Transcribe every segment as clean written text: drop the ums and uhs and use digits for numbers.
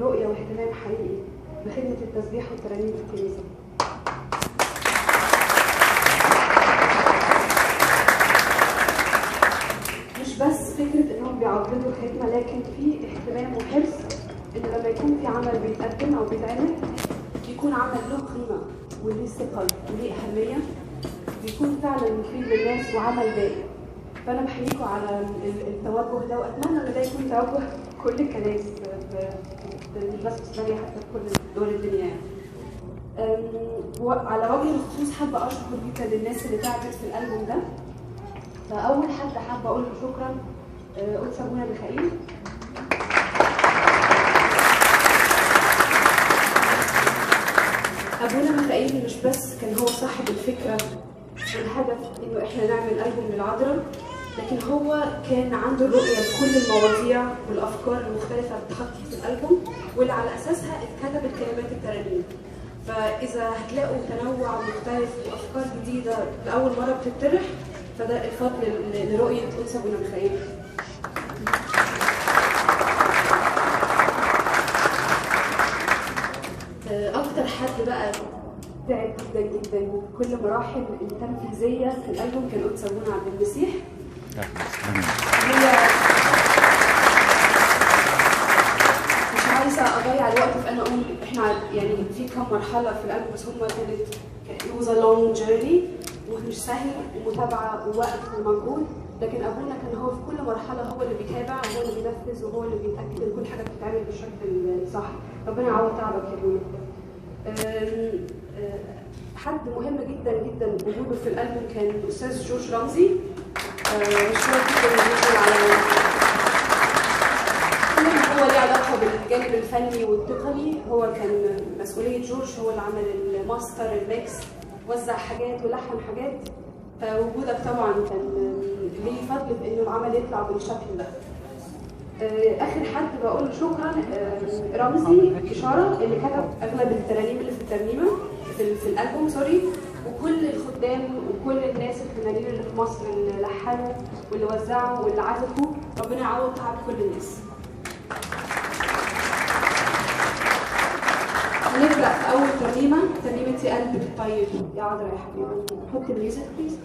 ورؤية واهتمام حقيقي بخدمة التسبيح والترانيم في الكنيسة. مش بس فكرة انهم بيعرضوا الخدمة، لكن في اهتمام وحرص ان لما يكون في عمل بيتقدم او بيتعمل يكون عمل له قيمة وليه ثقل وليه أهمية، بيكون فعلا مفيد للناس وعمل باقي. فأنا بحييكم على التوجه ده، وأتمنى إن ده يكون توجه كل الكنائس مش بس في إسبانيا، حتى في كل دول الدنيا. وعلى وجه الخصوص حابة أشكر جدا للناس اللي تعبت في الألبوم ده. فأول حد حابة أقول له شكرا قدس أبونا ميخائيل. أبونا ميخائيل مش بس كان هو صاحب الفكرة والهدف إنه إحنا نعمل ألبوم للعذراء، لكن هو كان عنده الرؤية لكل المواضيع والأفكار المختلفة اللي اتحطت في الألبوم واللي على أساسها اتكتبت كلمات الترانيم. فإذا هتلاقوا تنوع مختلف وأفكار جديدة لأول مرة بتطرح، فده الفضل لرؤية قدس أبونا ميخائيل. أكتر حد بقى تعب جدا جدا كل مراحل التنفيذية في الألبوم كان قدس أبونا عبد المسيح. هي مش عايزة أضيع الوقت في أنا أقول إحنا يعني في كم مرحلة في الألبوم، بس هما كانت it was a long journey ومش سهل ومتابعة ووقت ومجهود، لكن أبونا كان هو في كل مرحلة هو اللي بيتابع وهو اللي بينفذ وهو اللي بيتأكد إن كل حاجة بتتعمل بالشكل الصح. ربنا يعوض تعبك يا أبونا. حد مهم جدا جدا وجوده في الألبوم كان الأستاذ جورج رمزي. مشروع جدا بيشتغل على كل ما هو ليه علاقة بالجانب الفني والتقني. هو كان مسؤولية جورج، هو اللي عمل الماستر الميكس، وزع حاجات ولحن حاجات. وجودك طبعا كان ليه فضل في إنه العمل يطلع بالشكل ده. آخر حد بقول له شكرا رمزي إشارة اللي كتب أغلب الترانيم اللي في الترنيمة في الألبوم وكل الخدام وكل الناس الفنانين اللي في مصر اللي لحنوا واللي وزعوا واللي عزفوا. ربنا يعوض تعب كل الناس. هنبدأ في أول ترنيمة قلبك الطيب يا عذراء يا حبيبي. حط الميوزك بليز.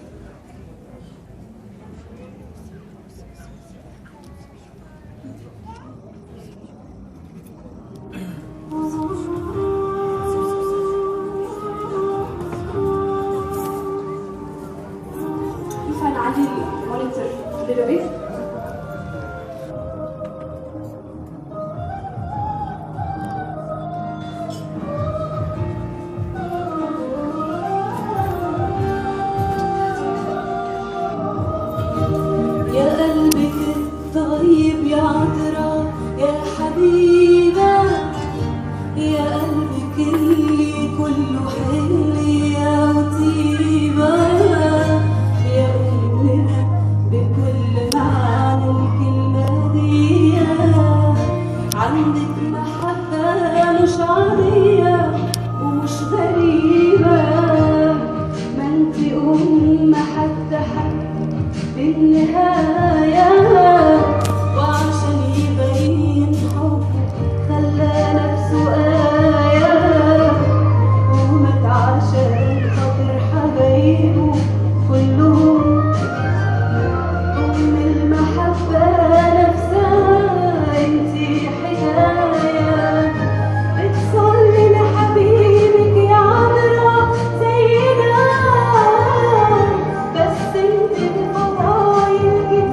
بس انت بفضايل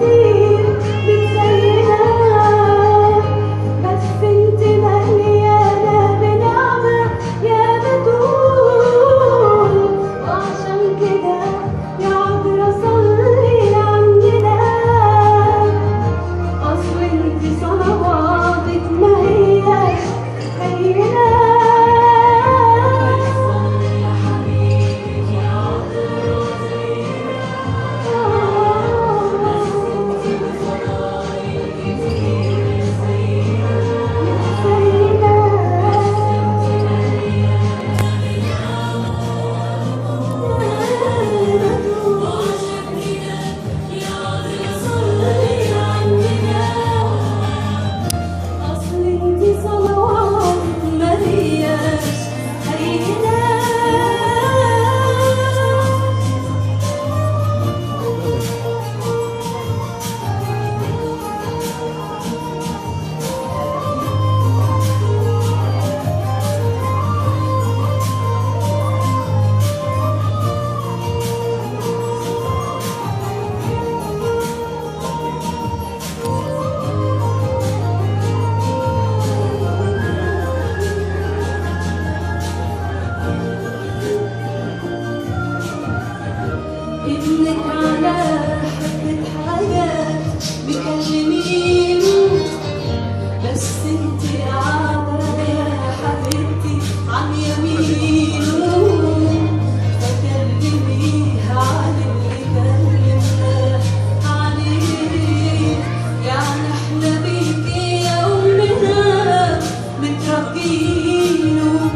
حابينه.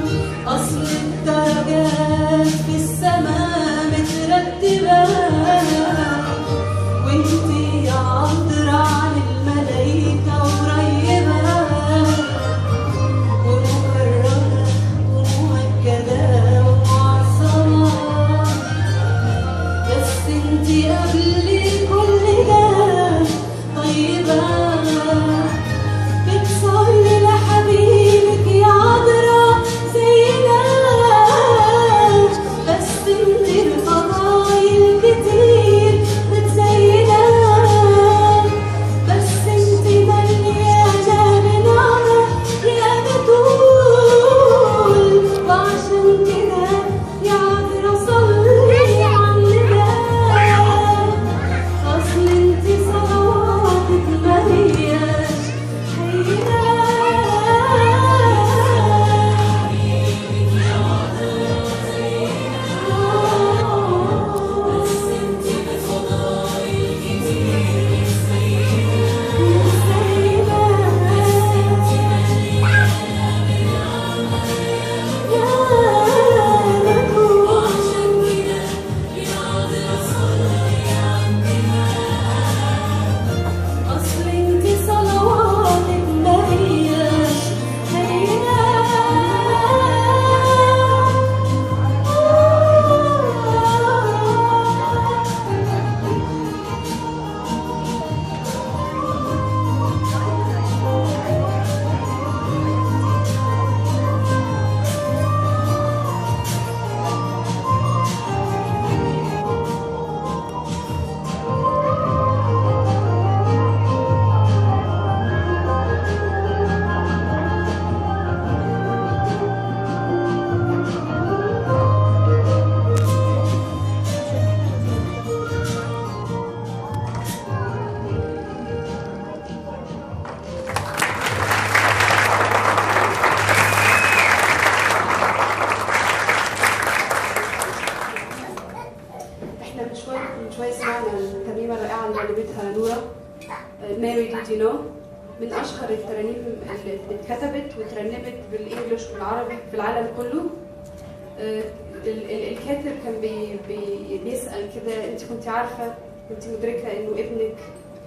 أصل الدرجات في السماء مترتبة، وانتي يا عطرة عن الملايكة قريبة، ومكرمة ومؤكدة ومعصمة. بس انتي قبل كل ده طيبة، بتصلي لحبيبك يا عذرا زينا. بس انتي الفضايل كتير متزينة، بس انتي مليانة بنعمة يا بتول. وعشان كده يا عذرا صلي عننا، أصل انتي صلواتك ما هياش حيرة. بس انتي بفضايل كتير متزينة، وعشان كده يا عذرا صلي عننا، أصل انتي صلواتك ما هياش هينة. احنا من شويه سمعنا الترنيمه الرائعه اللي قدمتها نورا، ماري ديد يو نو، من اشهر الترانيم اللي اتكتبت واترنمت بالانجلش والعربي في العالم كله. الكاتب كان بيسال كده، انت كنت عارفه، كنت مدركه انه ابنك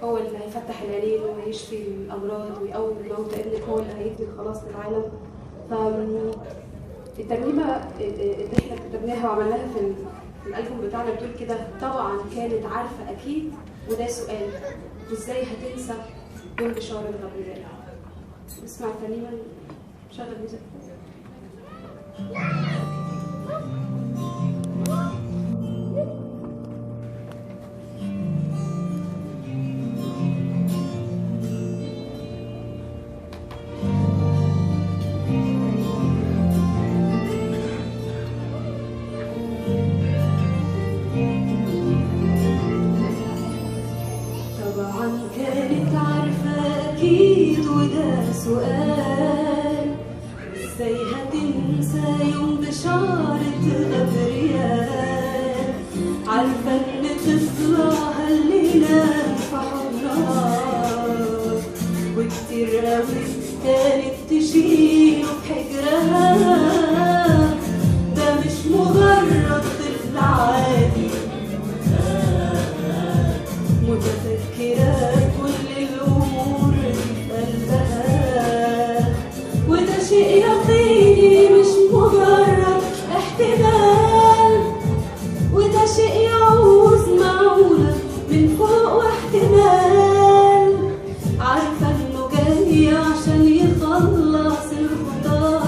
هو اللي هيفتح العينين وهيشفي الامراض ويقوم الموتى، ابنك هو اللي هيدي الخلاص للعالم. الترنيمه اللي احنا كتبناها وعملناها في الالبوم بتاعنا بتقول كده: طبعا كانت عارفه اكيد، وده سؤال، وازاي هتنسى يوم بشاره غبرياء. نسمع الترنيمه، شغل ميوزك. طبعا كانت عارفة أكيد، وده سؤال، ازاي هتنسى يوم بشارة غبرياء. عارفة إن طفلها اللي نام في حضنها، وكتير قوي كانت تشيله في حجرها. ده مش مجرد طفل عادي، متفكرة كل الأمور في قلبها، وده شيء يقيني مش مجرد احتمال، وده شيء يعوز معونة من فوق واحتمال. عارفة إنه جاي عشان يخلص الخطاة،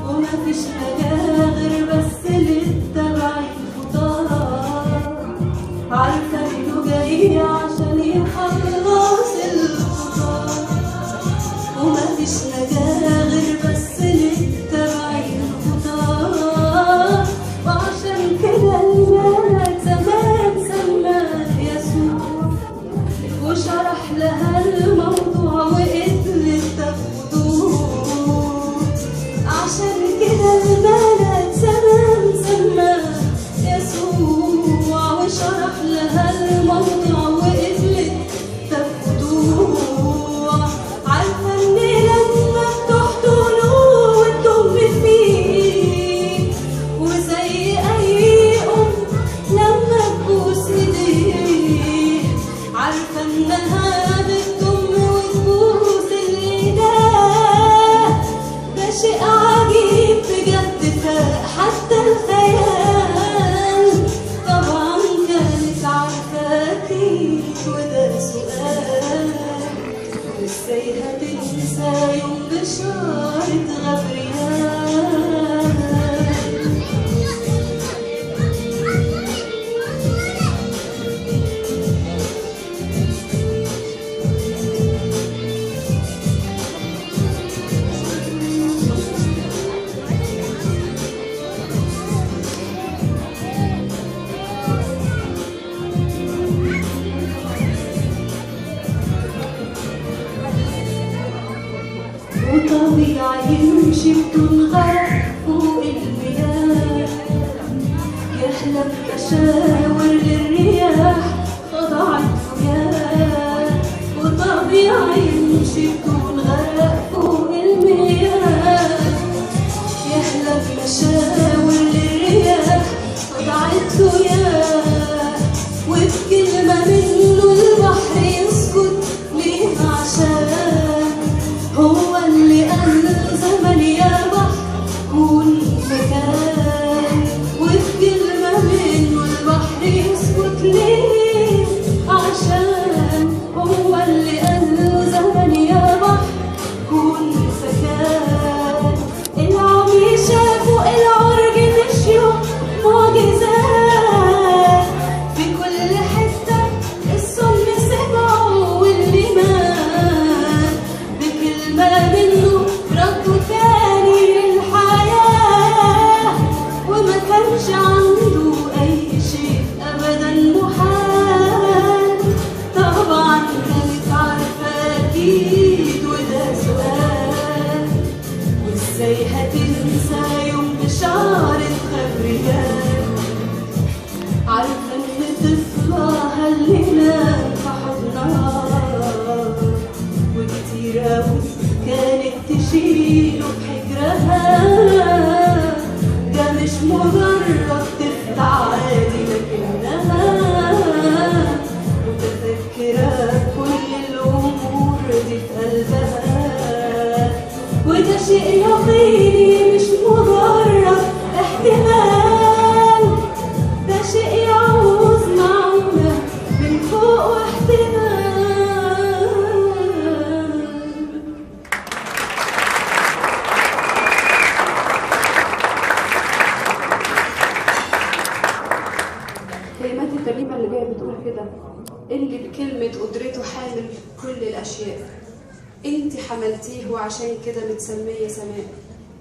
ومفيش نجاة غير بس للتبعين خطاة. عارفة إنه جاي عشان يخلص الخطاة، ومفيش نجاة غير بس للتبعين خطاة. وعشان كده طبيعي يمشي بدون غرق فوق المياه، يحلم مشاور للرياح خضعت وياه، وطبيعي يمشي بدون غرق فوق المياه، يحلم مشاور للرياح خضعت وياه، وبكلمة منه البحر يسكت ليه عشان هو اللي قال زمن يا بحر كون مكان، وبكلمة منه البحر يسكت ليه عشان هو اللي قال زمن يا بحر كون سكان. العمي شافوا العرج مشيوا معجزات في كل حتة، السم سمعوا واللي مات بكلمة منه ردوا تاني للحياة، وما كانش عنده أي شيء أبدا محال. طبعا كانت عارفة أكيد وده سؤال، وإزاي هتنسى يوم بشعرة خبريات، عارفة إن طفلها اللي نام في حضنها وكتير أوي كانت تشيله بحجرها، ده مش مجرد طفل عادي لكنها متفكرة كل الأمور دي في قلبها، وده شيء يقيني مش مجرد احتمال، ده شيء يعوز معونة من فوق واحتمال. كلمات الترنيمة اللي جاية بتقول كده: اللي بكلمة قدرته حامل كل الأشياء، انت حملتيه وعشان كده متسمية سماء،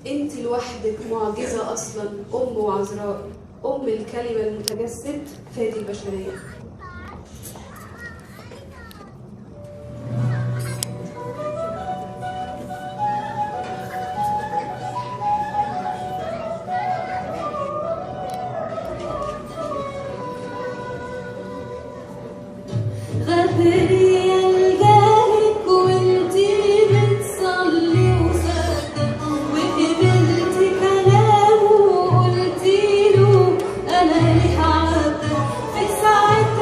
انت لوحدك معجزة أصلا، أم وعذراء، أم الكلمة المتجسد فادي البشرية. غبريال جالك وانتي بتصلي وصدق، وقبلتي كلامه وقلتيله أنا ليه عبد، في ساعتها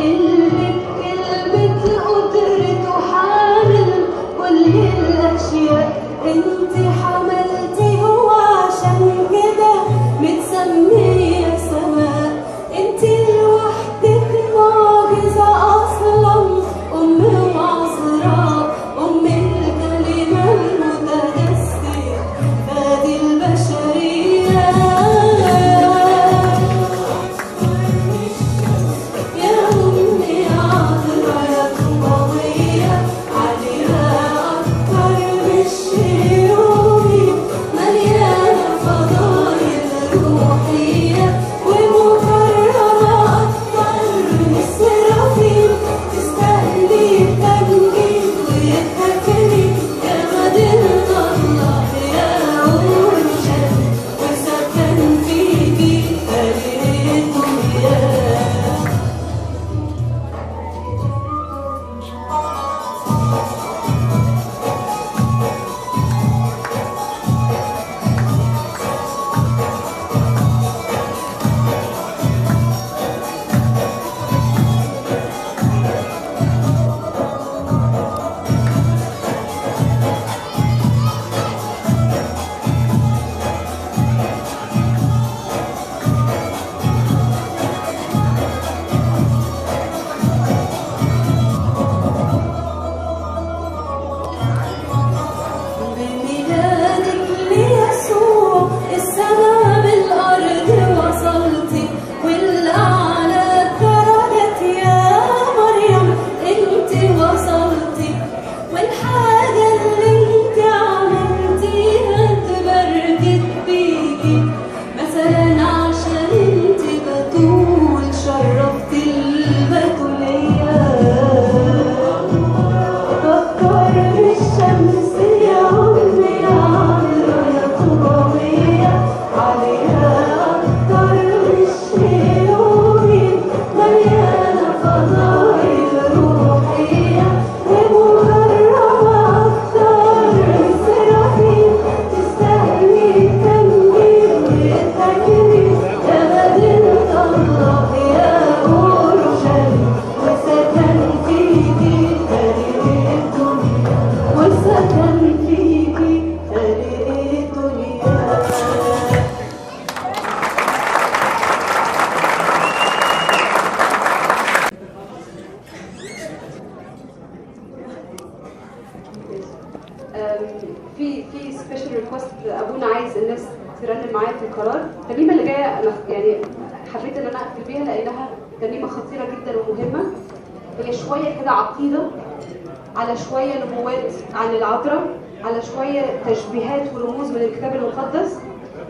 اللي بكلمة قدرته حامل كل الأشياء. انت حملتي هو عشان كده متسمية سماء. انت لوحدك معجزة أصلا، أم عذراء، أم الكلمة المتجسد هذه البشرية. يا أمي عذراء يا قوية، عليها أكتر من الشيوخ، مليانة فضايل روحية ومكرمة أكتر من السرافيل. تستاهلي التمجيد والتكريم يا مدينة الله يا أورشليم، وسكن فيكي خليل الدنيا. بميلادك ليسوع السما بالأرض وصلتي، والأعلى الدرجات يا مريم انت وصلتي. والحاجة اللي انت عملتيها اتبركت بيكي، مثلا عشان انت بتول شرفتي البتولية. أكتر من الشمس يا أمي عذراء يا قوية، عليها أكتر من الشيوخ، مليانة فضايل روحية ومكرمة أكتر من السرافيل. تستاهلي التمجيد والتكريم يا مدينة الله يا أورشليم، وسكن فيكي خليل الدنيا، وسكن فيكي خليل الدنيا. في سبيشال ريكوست ابونا عايز الناس ترنم معايا في القرار. الترنيمه اللي جايه انا يعني حبيت ان انا اقفل بيها لانها ترنيمه خطيره جدا ومهمه. هي شويه كده عقيده، على شويه نبوات عن العذراء، على شويه تشبيهات ورموز من الكتاب المقدس.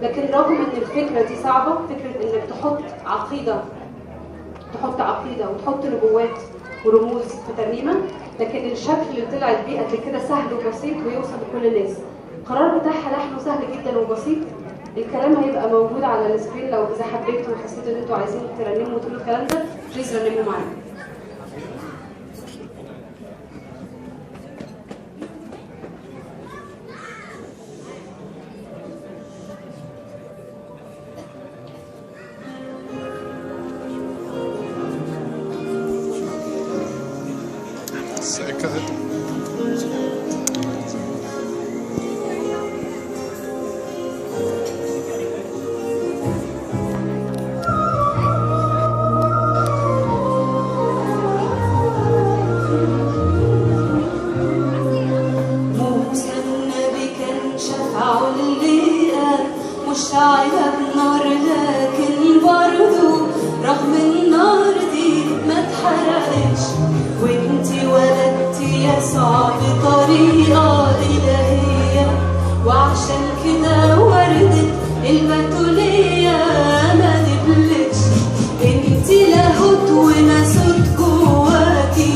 لكن رغم ان الفكره دي صعبه، فكره انك تحط عقيده وتحط نبوات ورموز في ترنيمه، لكن الشكل اللي طلعت بيه قبل كده سهل وبسيط ويوصل لكل الناس. القرار بتاعها لحنه سهل جدا وبسيط. الكلام هيبقى موجود على السكرين، لو اذا حبيتوا وحسيتوا ان انتوا عايزين ترنموا وتقولوا الكلام ده بليز رنموا معانا. مشتعلة بنار، لكن برضو رغم النار دي ما اتحرقتش، وانتي ولدتي يسوع بطريقة إلهية. وعشان كده وردة البتولية ما دبلتش. انتي لاهوت وناسوت جواكي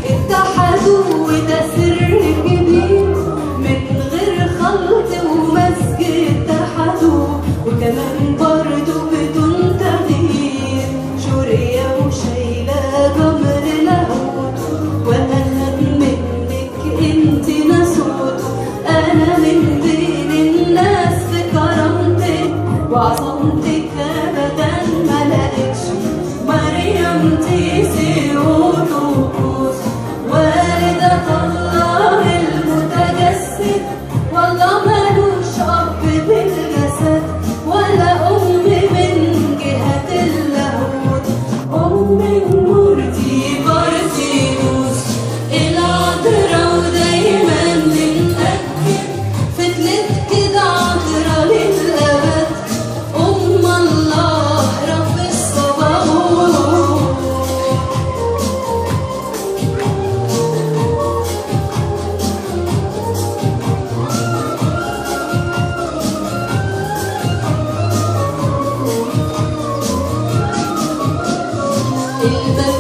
اتحدوا، وده سر كبير من غير خلط ومزج اتحدوا. وكمان برضو بدون تغيير شورية وشايلة جمر لاهوت، وأهم منك انتي اقبل